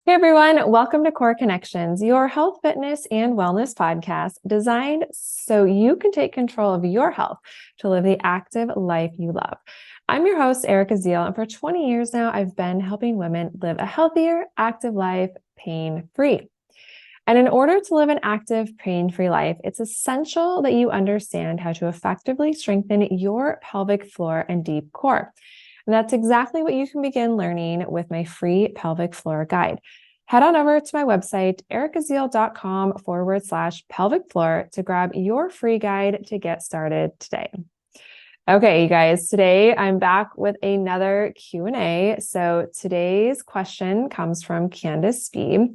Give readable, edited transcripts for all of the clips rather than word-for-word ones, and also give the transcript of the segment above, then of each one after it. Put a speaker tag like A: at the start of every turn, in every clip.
A: Hey everyone, welcome to Core Connections, your health, fitness, and wellness podcast designed so you can take control of your health to live the active life you love. I'm your host, Erica Zeal, and for 20 years now, I've been helping women live a healthier, active life, pain-free. And in order to live an active, pain-free life, it's essential that you understand how to effectively strengthen your pelvic floor and deep core. And that's exactly what you can begin learning with my free pelvic floor guide. Head on over to my website, ericazeal.com/pelvic floor to grab your free guide to get started today. Okay, you guys, today I'm back with another Q&A. So today's question comes from Candace B.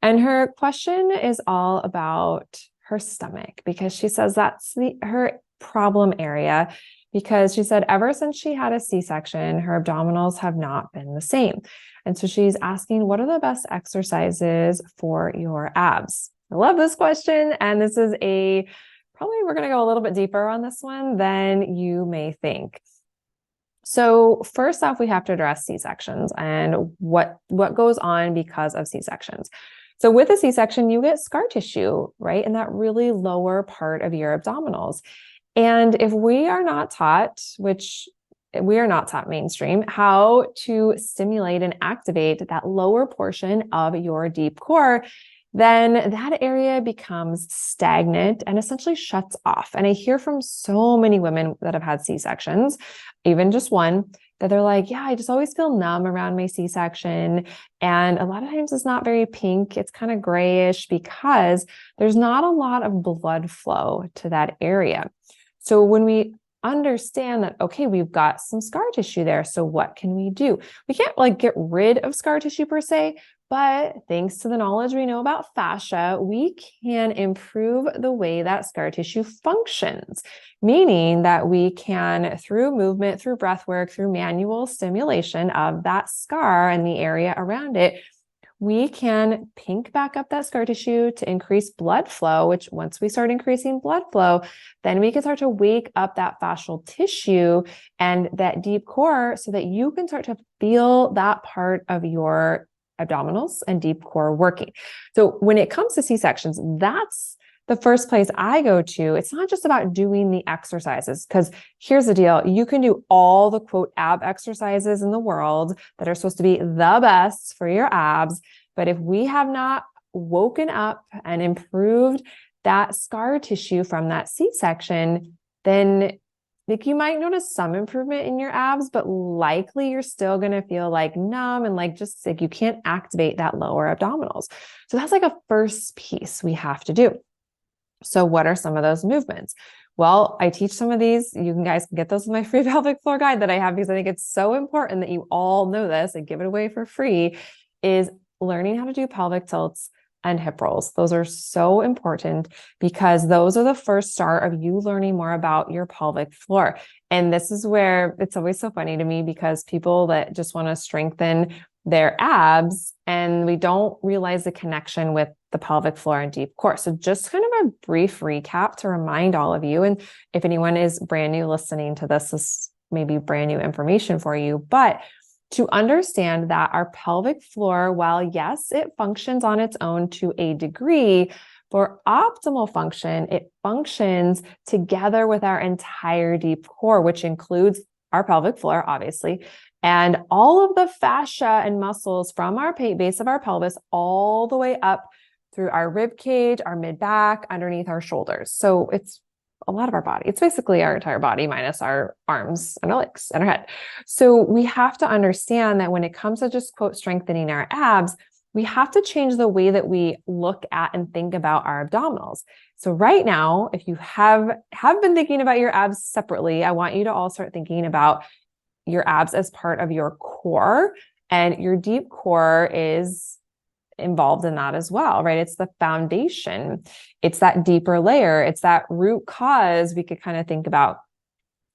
A: And her question is all about her stomach because she says that's her problem area. Because she said ever since she had a C-section, her abdominals have not been the same. And so she's asking, what are the best exercises for your abs? I love this question. And this is probably we're going to go a little bit deeper on this one than you may think. So first off, we have to address C-sections and what goes on because of C-sections. So with a C-section, you get scar tissue, right? In that really lower part of your abdominals. And if we are not taught, which we are not taught mainstream, how to stimulate and activate that lower portion of your deep core, then that area becomes stagnant and essentially shuts off. And I hear from so many women that have had C-sections, even just one, that they're like, yeah, I just always feel numb around my C-section. And a lot of times it's not very pink. It's kind of grayish because there's not a lot of blood flow to that area. So when we understand that, okay, we've got some scar tissue there. So what can we do? We can't get rid of scar tissue per se, but thanks to the knowledge we know about fascia, we can improve the way that scar tissue functions, meaning that we can, through movement, through breath work, through manual stimulation of that scar and the area around it, we can pink back up that scar tissue to increase blood flow, which once we start increasing blood flow, then we can start to wake up that fascial tissue and that deep core so that you can start to feel that part of your abdominals and deep core working. So when it comes to C-sections, that's the first place I go to. It's not just about doing the exercises, because here's the deal. You can do all the quote ab exercises in the world that are supposed to be the best for your abs. But if we have not woken up and improved that scar tissue from that C-section, then you might notice some improvement in your abs, but likely you're still going to feel numb and just you can't activate that lower abdominals. So that's a first piece we have to do. So what are some of those movements? Well, I teach some of these. You guys can get those in my free pelvic floor guide that I have because I think it's so important that you all know this and give it away for free, is learning how to do pelvic tilts and hip rolls. Those are so important because those are the first start of you learning more about your pelvic floor. And this is where it's always so funny to me because people that just want to strengthen their abs and we don't realize the connection with the pelvic floor and deep core. So just kind of a brief recap to remind all of you. And if anyone is brand new listening to this, this may be brand new information for you, but to understand that our pelvic floor, while yes, it functions on its own to a degree, for optimal function, it functions together with our entire deep core, which includes our pelvic floor, obviously, and all of the fascia and muscles from our base of our pelvis all the way up through our rib cage, our mid back, underneath our shoulders. So it's a lot of our body. It's basically our entire body minus our arms and our legs and our head. So we have to understand that when it comes to just quote strengthening our abs, we have to change the way that we look at and think about our abdominals. So right now, if you have been thinking about your abs separately, I want you to all start thinking about your abs as part of your core, and your deep core is involved in that as well, right? It's the foundation. It's that deeper layer. It's that root cause we could kind of think about.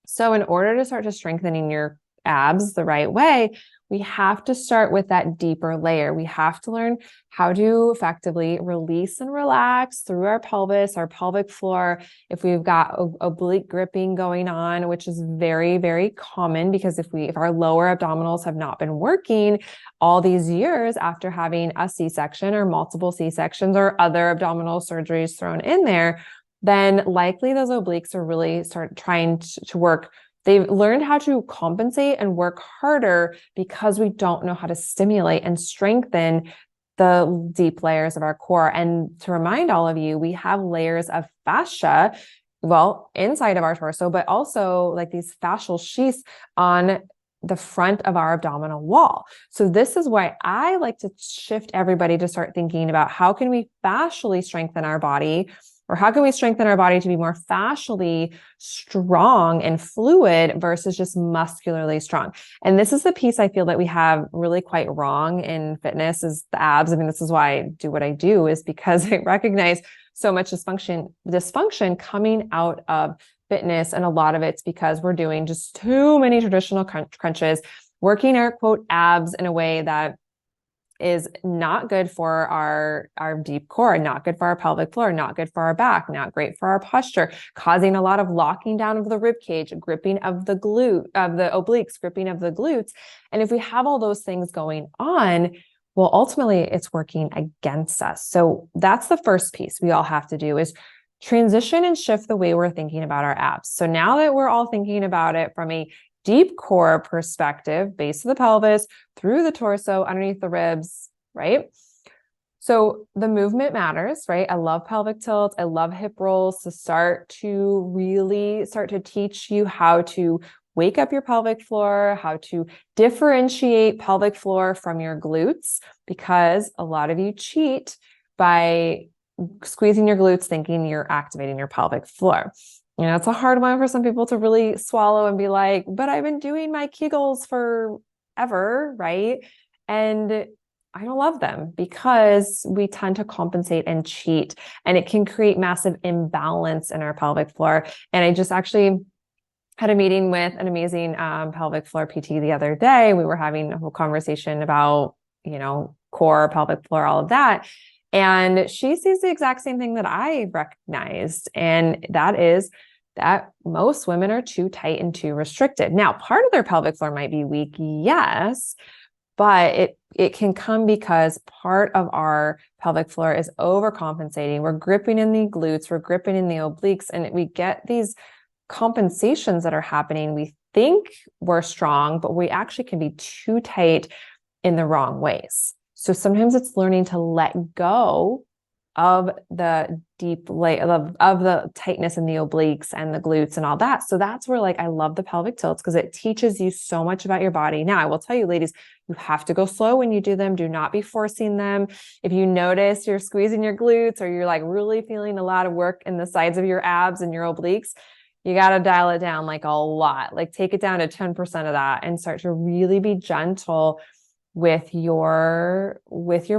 A: So in order to start to strengthening your abs the right way, we have to start with that deeper layer. We have to learn how to effectively release and relax through our pelvis, our pelvic floor. If we've got oblique gripping going on, which is very, very common, because if our lower abdominals have not been working all these years after having a C-section or multiple C-sections or other abdominal surgeries thrown in there, then likely those obliques are really trying to work. They've learned how to compensate and work harder because we don't know how to stimulate and strengthen the deep layers of our core. And to remind all of you, we have layers of fascia, well, inside of our torso, but also like these fascial sheaths on the front of our abdominal wall. So this is why I like to shift everybody to start thinking about how can we fascially strengthen our body, or how can we strengthen our body to be more fascially strong and fluid versus just muscularly strong? And this is the piece I feel that we have really quite wrong in fitness, is the abs. I mean, this is why I do what I do, is because I recognize so much dysfunction coming out of fitness. And a lot of it's because we're doing just too many traditional crunches, working our quote abs in a way that is not good for our deep core, not good for our pelvic floor, not good for our back, not great for our posture, causing a lot of locking down of the rib cage, gripping of the obliques, gripping of the glutes. And if we have all those things going on, well, ultimately it's working against us. So that's the first piece we all have to do, is transition and shift the way we're thinking about our abs. So now that we're all thinking about it from a deep core perspective, base of the pelvis, through the torso, underneath the ribs, right? So the movement matters, right? I love pelvic tilts. I love hip rolls to start to teach you how to wake up your pelvic floor, how to differentiate pelvic floor from your glutes, because a lot of you cheat by squeezing your glutes thinking you're activating your pelvic floor. You know, it's a hard one for some people to really swallow and be like, but I've been doing my Kegels forever, right? And I don't love them, because we tend to compensate and cheat, and it can create massive imbalance in our pelvic floor. And I just actually had a meeting with an amazing pelvic floor PT the other day. We were having a whole conversation about, core, pelvic floor, all of that. And she sees the exact same thing that I recognized. And that is that most women are too tight and too restricted. Now, part of their pelvic floor might be weak, yes, but it can come because part of our pelvic floor is overcompensating. We're gripping in the glutes, we're gripping in the obliques, and we get these compensations that are happening. We think we're strong, but we actually can be too tight in the wrong ways. So sometimes it's learning to let go of the deep layer of the tightness in the obliques and the glutes and all that. So that's where I love the pelvic tilts, because it teaches you so much about your body. Now, I will tell you, ladies, you have to go slow when you do them. Do not be forcing them. If you notice you're squeezing your glutes, or you're really feeling a lot of work in the sides of your abs and your obliques, you got to dial it down a lot. Take it down to 10% of that and start to really be gentle with your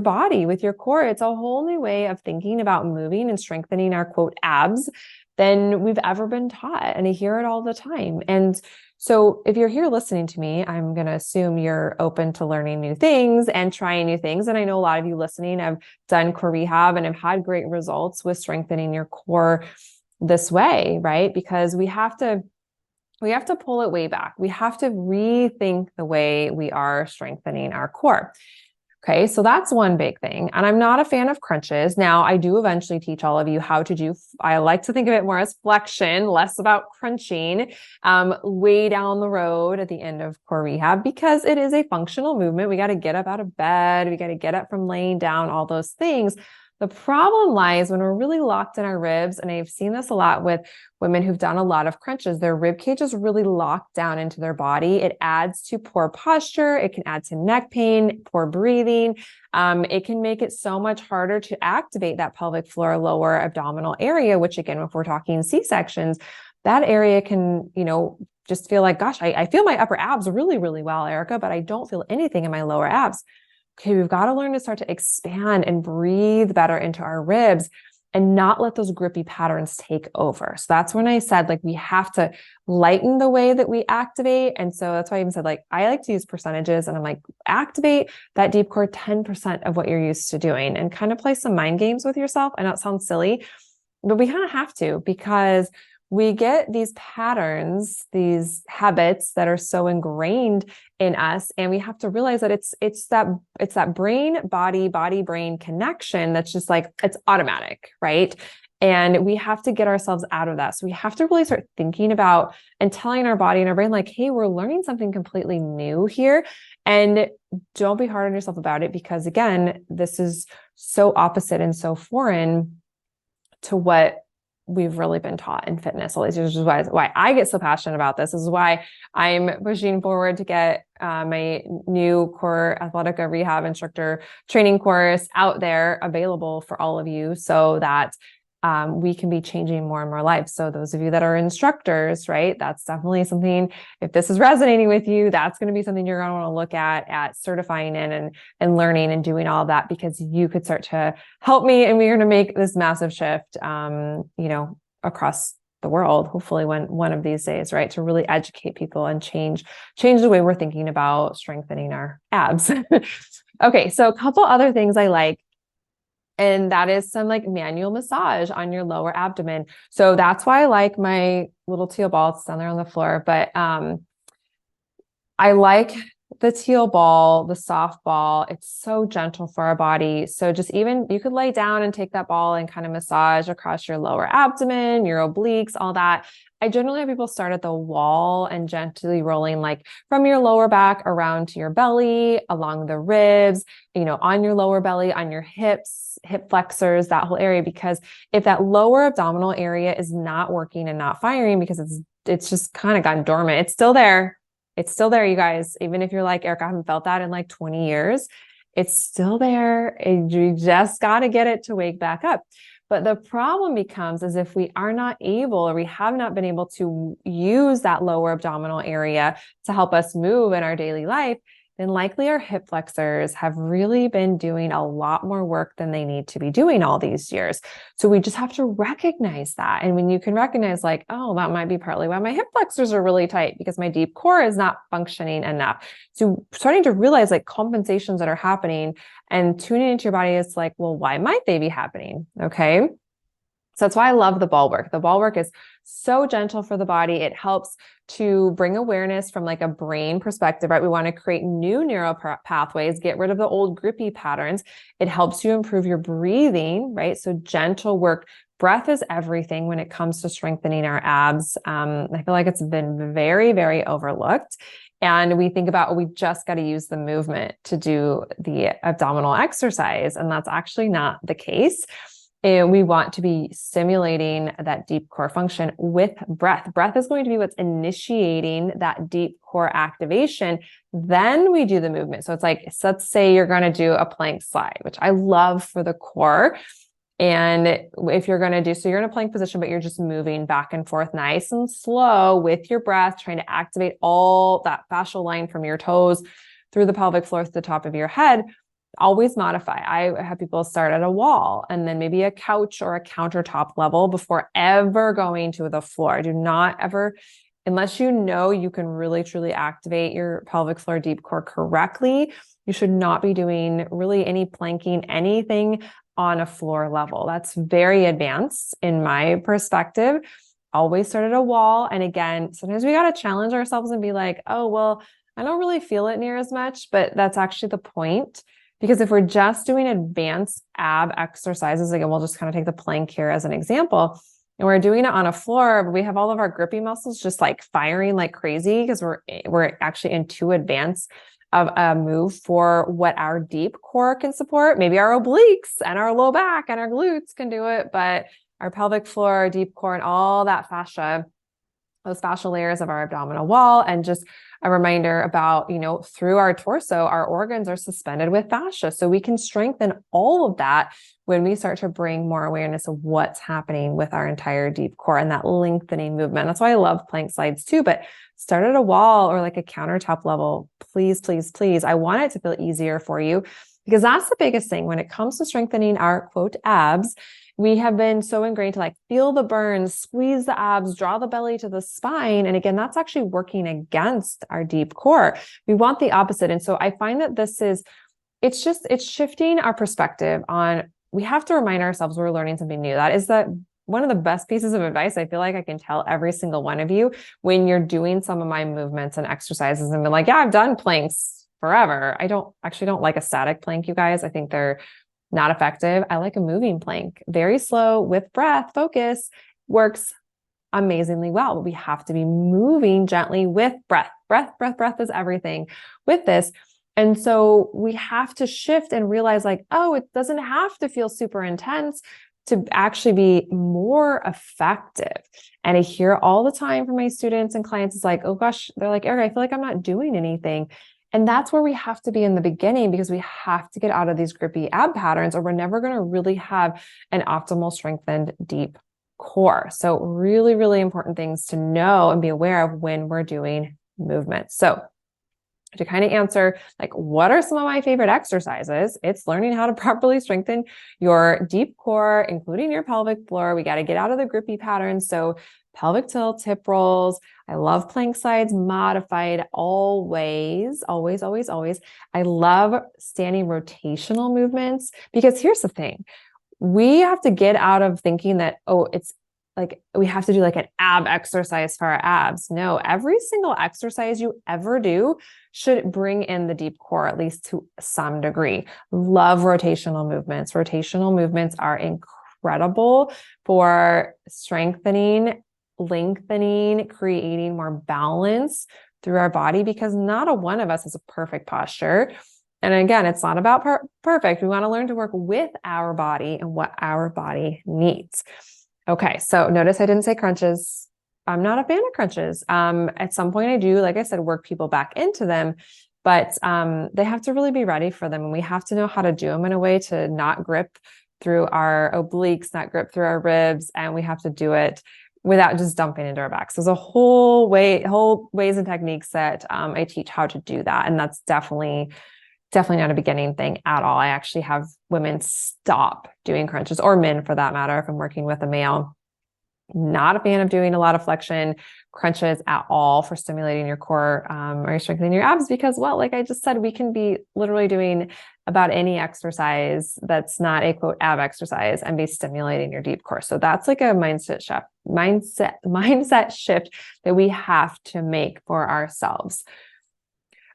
A: body, with your core. It's a whole new way of thinking about moving and strengthening our quote abs than we've ever been taught. And I hear it all the time. And so if you're here listening to me, I'm going to assume you're open to learning new things and trying new things. And I know a lot of you listening have done core rehab and have had great results with strengthening your core this way, right? Because we have to pull it way back. We have to rethink the way we are strengthening our core. Okay, so that's one big thing. And I'm not a fan of crunches. Now, I do eventually teach all of you how to do, I like to think of it more as flexion, less about crunching, way down the road at the end of core rehab, because it is a functional movement. We got to get up out of bed. We got to get up from laying down, all those things. The problem lies when we're really locked in our ribs. And I've seen this a lot with women who've done a lot of crunches. Their rib cage is really locked down into their body. It adds to poor posture. It can add to neck pain, poor breathing. It can make it so much harder to activate that pelvic floor, lower abdominal area, which again, if we're talking C-sections, that area can, just feel like, gosh, I feel my upper abs really, really well, Erica, but I don't feel anything in my lower abs. Okay, we've got to learn to start to expand and breathe better into our ribs. and not let those grippy patterns take over. So that's when I said, like, we have to lighten the way that we activate. And so that's why I even said, like, I like to use percentages, and I'm like, activate that deep core 10% of what you're used to doing, and kind of play some mind games with yourself. I know it sounds silly, but we kind of have to, because we get these patterns, these habits that are so ingrained in us. And we have to realize that it's that body brain connection that's just like, it's automatic, right? And we have to get ourselves out of that. So we have to really start thinking about and telling our body and our brain, like, hey, we're learning something completely new here. And don't be hard on yourself about it, because again, this is so opposite and so foreign to what we've really been taught in fitness all these years, which is why I get so passionate about this. This is why I'm pushing forward to get my new core athletica rehab instructor training course out there, available for all of you, so that we can be changing more and more lives. So those of you that are instructors, right, that's definitely something, if this is resonating with you, that's going to be something you're going to want to look at certifying in and learning and doing all of that, because you could start to help me, and we're going to make this massive shift, across the world, hopefully one of these days, right, to really educate people and change the way we're thinking about strengthening our abs. Okay. So a couple other things I like, and that is some like manual massage on your lower abdomen. So that's why I like my little teal ball. It's down there on the floor, but I like the teal ball, the soft ball. It's so gentle for our body. So just even, you could lay down and take that ball and kind of massage across your lower abdomen, your obliques, all that. I generally have people start at the wall and gently rolling, like from your lower back around to your belly, along the ribs, on your lower belly, on your hips, hip flexors, that whole area. Because if that lower abdominal area is not working and not firing, because it's just kind of gone dormant, it's still there. It's still there, you guys. Even if you're like, Eric, I haven't felt that in like 20 years, it's still there. And you just got to get it to wake back up. But the problem becomes is if we are not able, or we have not been able to use that lower abdominal area to help us move in our daily life, then likely our hip flexors have really been doing a lot more work than they need to be doing all these years. So we just have to recognize that. And when you can recognize, like, oh, that might be partly why my hip flexors are really tight, because my deep core is not functioning enough. So starting to realize like compensations that are happening and tuning into your body is like, well, why might they be happening? Okay. So that's why I love the ball work. The ball work is so gentle for the body. It helps to bring awareness from like a brain perspective, right? We want to create new neural pathways, get rid of the old grippy patterns. It helps you improve your breathing, right? So gentle work. Breath is everything when it comes to strengthening our abs. I feel like it's been very, very overlooked. And we think about, we just got to use the movement to do the abdominal exercise. And that's actually not the case. And we want to be stimulating that deep core function with breath. Breath is going to be what's initiating that deep core activation. Then we do the movement. So it's like, let's say you're going to do a plank slide, which I love for the core. And if you're going to do, so you're in a plank position, but you're just moving back and forth nice and slow with your breath, trying to activate all that fascial line from your toes through the pelvic floor to the top of your head. Always modify. I have people start at a wall and then maybe a couch or a countertop level before ever going to the floor. Do not ever, unless you know you can really truly activate your pelvic floor deep core correctly, you should not be doing really any planking, anything on a floor level. That's very advanced in my perspective. Always start at a wall. And again, sometimes we got to challenge ourselves and be like, oh, well, I don't really feel it near as much, but that's actually the point. Because if we're just doing advanced ab exercises, again, we'll just kind of take the plank here as an example, and we're doing it on a floor, but we have all of our grippy muscles just like firing like crazy because we're actually in too advanced of a move for what our deep core can support. Maybe our obliques and our low back and our glutes can do it, but our pelvic floor, our deep core, and all that fascia, those fascial layers of our abdominal wall. And just a reminder about, through our torso, our organs are suspended with fascia. So we can strengthen all of that when we start to bring more awareness of what's happening with our entire deep core and that lengthening movement. That's why I love plank slides too, but start at a wall or like a countertop level. Please, please, please. I want it to feel easier for you. Because that's the biggest thing when it comes to strengthening our quote abs. We have been so ingrained to like feel the burns, squeeze the abs, draw the belly to the spine. And again, that's actually working against our deep core. We want the opposite. And so I find that it's shifting our perspective on, we have to remind ourselves we're learning something new. That is one of the best pieces of advice I feel like I can tell every single one of you when you're doing some of my movements and exercises and be like, yeah, I've done planks forever. I don't like a static plank, you guys. I think they're not effective. I like a moving plank, very slow with breath, focus, works amazingly well. But we have to be moving gently with breath. Breath is everything with this. And so we have to shift and realize like, oh, it doesn't have to feel super intense to actually be more effective. And I hear all the time from my students and clients, it's like, oh gosh, they're like, Erica, I feel like I'm not doing anything. And that's where we have to be in the beginning, because we have to get out of these grippy ab patterns, or we're never going to really have an optimal strengthened deep core. So really, really important things to know and be aware of when we're doing movements. So to kind of answer, like, what are some of my favorite exercises? It's learning how to properly strengthen your deep core, including your pelvic floor. We got to get out of the grippy patterns. So pelvic tilt, hip rolls. I love plank sides, modified always. I love standing rotational movements, because here's the thing. We have to get out of thinking that, oh, it's like we have to do like an ab exercise for our abs. No, every single exercise you ever do should bring in the deep core, at least to some degree. Love rotational movements. Rotational movements are incredible for strengthening, lengthening, creating more balance through our body, because not a one of us has a perfect posture. And again, it's not about perfect. We want to learn to work with our body and what our body needs. Okay, so notice I didn't say crunches. I'm not a fan of crunches. At some point I do, like I said, work people back into them, but they have to really be ready for them. And we have to know how to do them in a way to not grip through our obliques, not grip through our ribs. And we have to do it without just dumping into our backs. There's a whole ways and techniques that I teach how to do that. And that's definitely not a beginning thing at all. I actually have women stop doing crunches, or men for that matter, if I'm working with a male. Not a fan of doing a lot of flexion crunches at all for stimulating your core or strengthening your abs, because, well, like I just said, we can be literally doing about any exercise that's not a quote ab exercise and be stimulating your deep core. So that's like a mindset shift that we have to make for ourselves.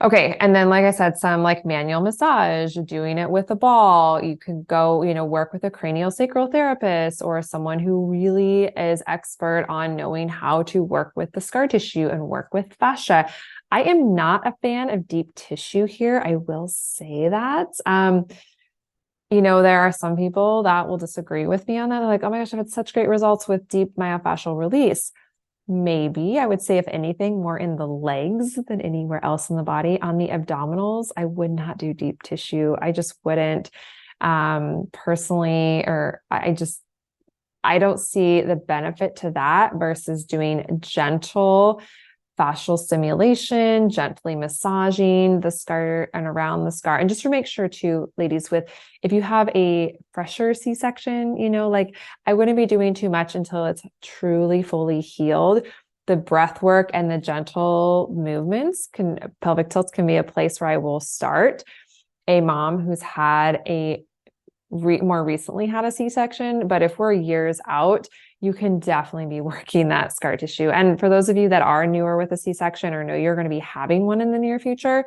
A: Okay. And then, like I said, some like manual massage, doing it with a ball. You can go, work with a craniosacral therapist or someone who really is expert on knowing how to work with the scar tissue and work with fascia. I am not a fan of deep tissue here. I will say that. There are some people that will disagree with me on that. They're like, oh my gosh, I've had such great results with deep myofascial release. Maybe I would say, if anything, more in the legs than anywhere else in the body. On the abdominals, I would not do deep tissue. I just wouldn't personally, or I don't see the benefit to that versus doing gentle fascial stimulation, gently massaging the scar and around the scar. And just to make sure too, ladies, if you have a fresher C-section, like I wouldn't be doing too much until it's truly fully healed. The breath work and the gentle movements pelvic tilts can be a place where I will start. A mom who's had more recently had a C-section, but if we're years out, you can definitely be working that scar tissue. And for those of you that are newer with a C-section or know you're going to be having one in the near future,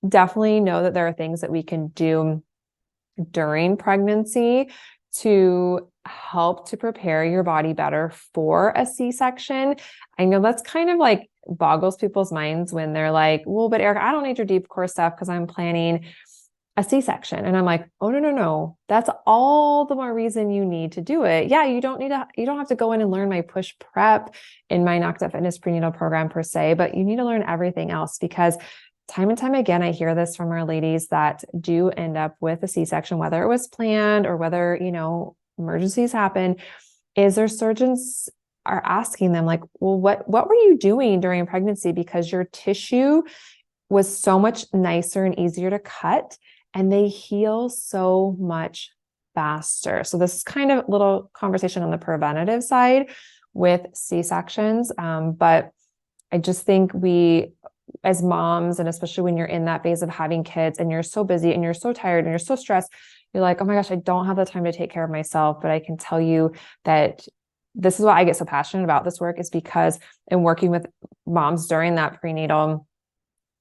A: definitely know that there are things that we can do during pregnancy to help to prepare your body better for a C-section. I know that's kind of like boggles people's minds when they're like, well, but Erica, I don't need your deep core stuff because I'm planning a C-section. And I'm like, oh, no. That's all the more reason you need to do it. Yeah, you don't have to go in and learn my push prep in my Knocked Up Fitness prenatal program per se, but you need to learn everything else, because time and time again, I hear this from our ladies that do end up with a C-section, whether it was planned or whether, emergencies happen, is their surgeons are asking them like, well, what were you doing during pregnancy? Because your tissue was so much nicer and easier to cut. and they heal so much faster. So this is kind of a little conversation on the preventative side with C-sections. But I just think we, as moms, and especially when you're in that phase of having kids and you're so busy and you're so tired and you're so stressed, you're like, oh my gosh, I don't have the time to take care of myself. But I can tell you that this is why I get so passionate about this work, is because in working with moms during that prenatal,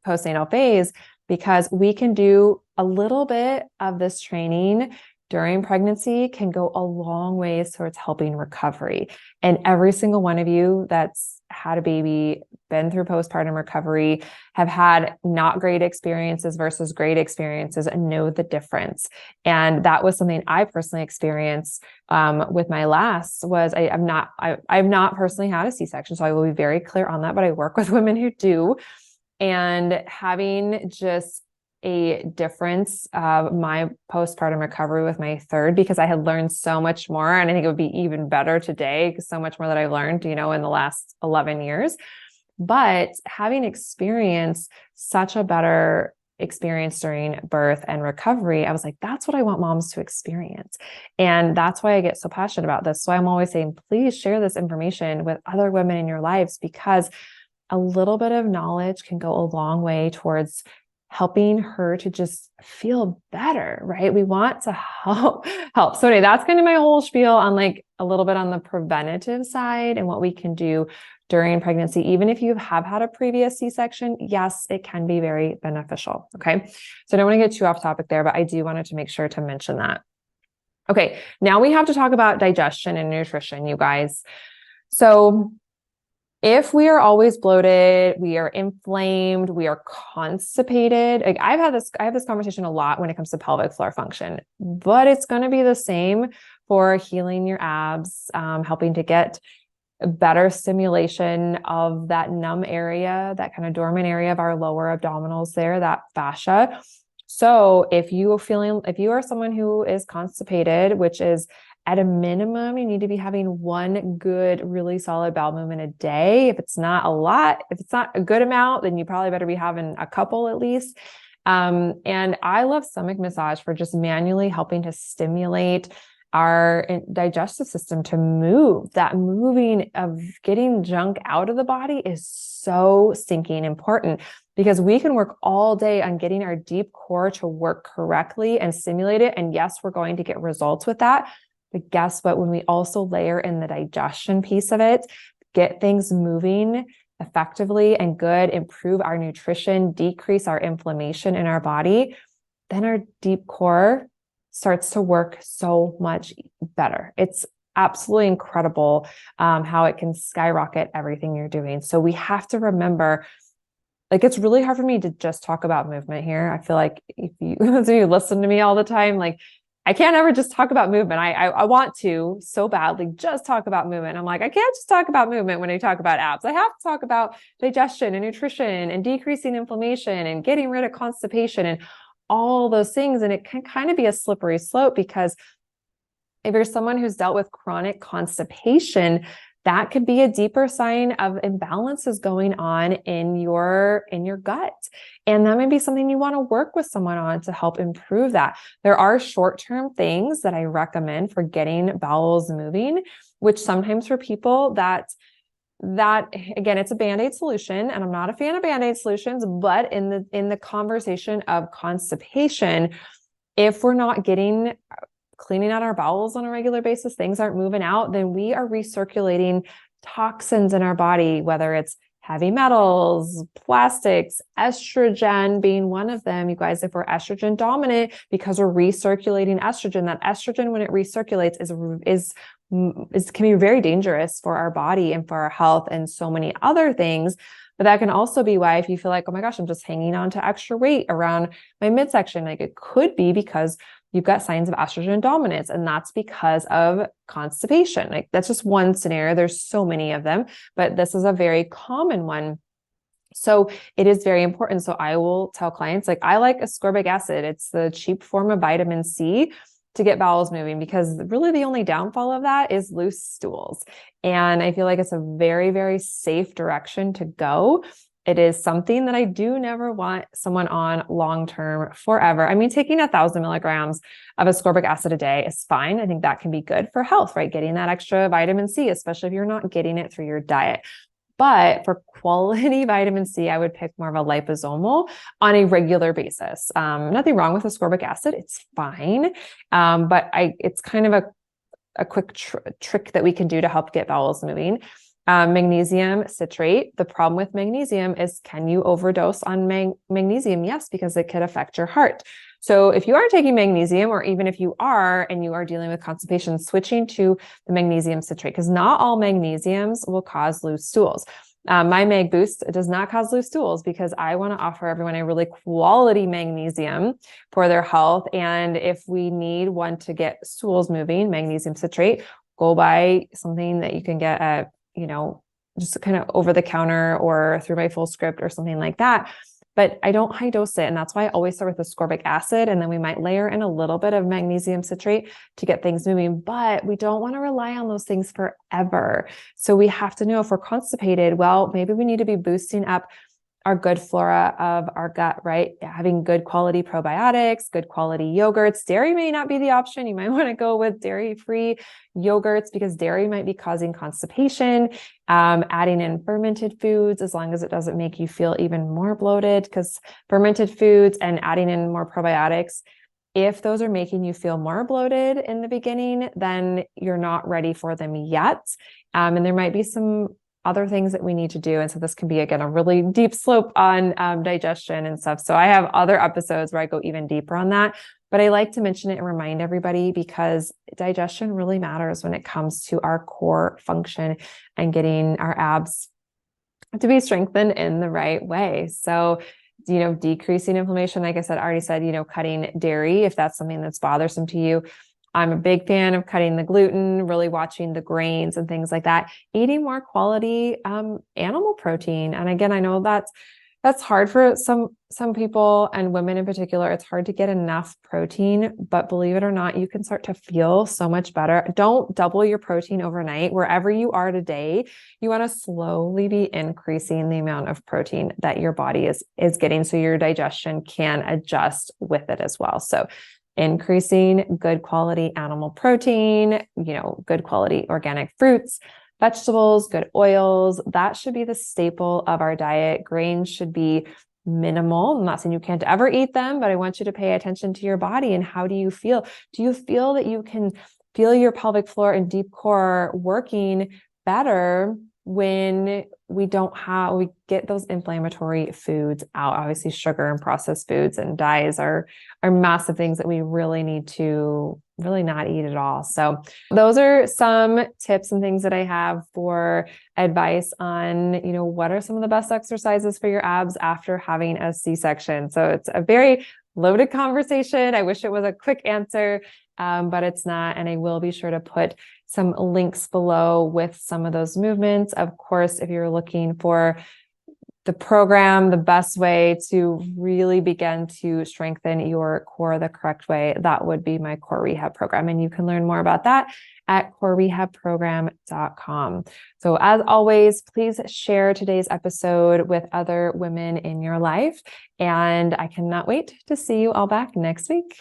A: postnatal phase, because we can do a little bit of this training during pregnancy can go a long ways towards helping recovery. And every single one of you that's had a baby, been through postpartum recovery, have had not great experiences versus great experiences, and know the difference. And that was something I personally experienced with my last. Was I've not personally had a C-section, so I will be very clear on that, but I work with women who do. And having just a difference of my postpartum recovery with my third, because I had learned so much more, and I think it would be even better today because so much more that I've learned, in the last 11 years. But having experienced such a better experience during birth and recovery, I was like, that's what I want moms to experience. And that's why I get so passionate about this. So I'm always saying, please share this information with other women in your lives, because a little bit of knowledge can go a long way towards helping her to just feel better, right? We want to help. So anyway, that's kind of my whole spiel on like a little bit on the preventative side and what we can do during pregnancy. Even if you have had a previous C-section, yes, it can be very beneficial. Okay. So I don't want to get too off topic there, but I do wanted to make sure to mention that. Okay. Now we have to talk about digestion and nutrition, you guys. So if we are always bloated, we are inflamed, we are constipated. Like I have this conversation a lot when it comes to pelvic floor function, but it's going to be the same for healing your abs, helping to get better stimulation of that numb area, that kind of dormant area of our lower abdominals there, that fascia. So if you are someone who is constipated, which is at a minimum, you need to be having one good, really solid bowel movement a day. If it's not a lot, if it's not a good amount, then you probably better be having a couple at least. And I love stomach massage for just manually helping to stimulate our digestive system to move. That moving of getting junk out of the body is so stinking important, because we can work all day on getting our deep core to work correctly and stimulate it. And yes, we're going to get results with that. But guess what? When we also layer in the digestion piece of it, get things moving effectively and good, improve our nutrition, decrease our inflammation in our body, then our deep core starts to work so much better. It's absolutely incredible how it can skyrocket everything you're doing. So we have to remember, like, it's really hard for me to just talk about movement here. I feel like if you listen to me all the time, like, I can't ever just talk about movement. I want to so badly just talk about movement. I'm like, I can't just talk about movement when I talk about abs. I have to talk about digestion and nutrition and decreasing inflammation and getting rid of constipation and all those things. And it can kind of be a slippery slope, because if you're someone who's dealt with chronic constipation, that could be a deeper sign of imbalances going on in your gut. And that may be something you want to work with someone on to help improve that. There are short-term things that I recommend for getting bowels moving, which sometimes for people that again, it's a Band-Aid solution, and I'm not a fan of Band-Aid solutions, but in the conversation of constipation, if we're not cleaning out our bowels on a regular basis, things aren't moving out, then we are recirculating toxins in our body, whether it's heavy metals, plastics, estrogen being one of them. You guys, if we're estrogen dominant, because we're recirculating estrogen, that estrogen, when it recirculates, can be very dangerous for our body and for our health and so many other things. But that can also be why, if you feel like, oh my gosh, I'm just hanging on to extra weight around my midsection, like it could be because you've got signs of estrogen dominance, and that's because of constipation. Like that's just one scenario. There's so many of them, but this is a very common one. So it is very important. So I will tell clients, like, I like ascorbic acid. It's the cheap form of vitamin C to get bowels moving, because really the only downfall of that is loose stools. And I feel like it's a very, very safe direction to go. it is something that I do never want someone on long-term forever. I mean, taking 1,000 milligrams of ascorbic acid a day is fine. I think that can be good for health, right? Getting that extra vitamin C, especially if you're not getting it through your diet. But for quality vitamin C, I would pick more of a liposomal on a regular basis. Nothing wrong with ascorbic acid. It's fine. But it's kind of a quick trick that we can do to help get bowels moving. Magnesium citrate. The problem with magnesium is, can you overdose on magnesium? Yes, because it could affect your heart. So if you are taking magnesium, or even if you are and you are dealing with constipation, switching to the magnesium citrate, because not all magnesiums will cause loose stools. My Mag Boost does not cause loose stools, because I want to offer everyone a really quality magnesium for their health. And if we need one to get stools moving, magnesium citrate, go buy something that you can get at, just kind of over the counter or through my full script or something like that. But I don't high dose it. And that's why I always start with ascorbic acid. And then we might layer in a little bit of magnesium citrate to get things moving. But we don't want to rely on those things forever. So we have to know, if we're constipated, well, maybe we need to be boosting up our good flora of our gut, right? Having good quality probiotics, good quality yogurts. Dairy may not be the option. You might want to go with dairy-free yogurts, because dairy might be causing constipation. Adding in fermented foods, as long as it doesn't make you feel even more bloated, because fermented foods and adding in more probiotics, if those are making you feel more bloated in the beginning, then you're not ready for them yet. And there might be some other things that we need to do. And so this can be, again, a really deep slope on digestion and stuff. So I have other episodes where I go even deeper on that, but I like to mention it and remind everybody, because digestion really matters when it comes to our core function and getting our abs to be strengthened in the right way. So, decreasing inflammation, like I said, I already said, cutting dairy, if that's something that's bothersome to you. I'm a big fan of cutting the gluten, really watching the grains and things like that, eating more quality animal protein. And again, I know that's hard for some people, and women in particular. It's hard to get enough protein, but believe it or not, you can start to feel so much better. Don't double your protein overnight. Wherever you are today, you want to slowly be increasing the amount of protein that your body is getting, so your digestion can adjust with it as well. So increasing good quality animal protein, good quality organic fruits, vegetables, good oils. That should be the staple of our diet. Grains should be minimal. I'm not saying you can't ever eat them, but I want you to pay attention to your body and how do you feel? Do you feel that you can feel your pelvic floor and deep core working better when we get those inflammatory foods out? Obviously, sugar and processed foods and dyes are massive things that we really need to really not eat at all. So those are some tips and things that I have for advice on, what are some of the best exercises for your abs after having a C-section. So it's a very loaded conversation. I wish it was a quick answer, but it's not. And I will be sure to put some links below with some of those movements. Of course, if you're looking for the program, the best way to really begin to strengthen your core the correct way, that would be my core rehab program. And you can learn more about that at corerehabprogram.com. So as always, please share today's episode with other women in your life. And I cannot wait to see you all back next week.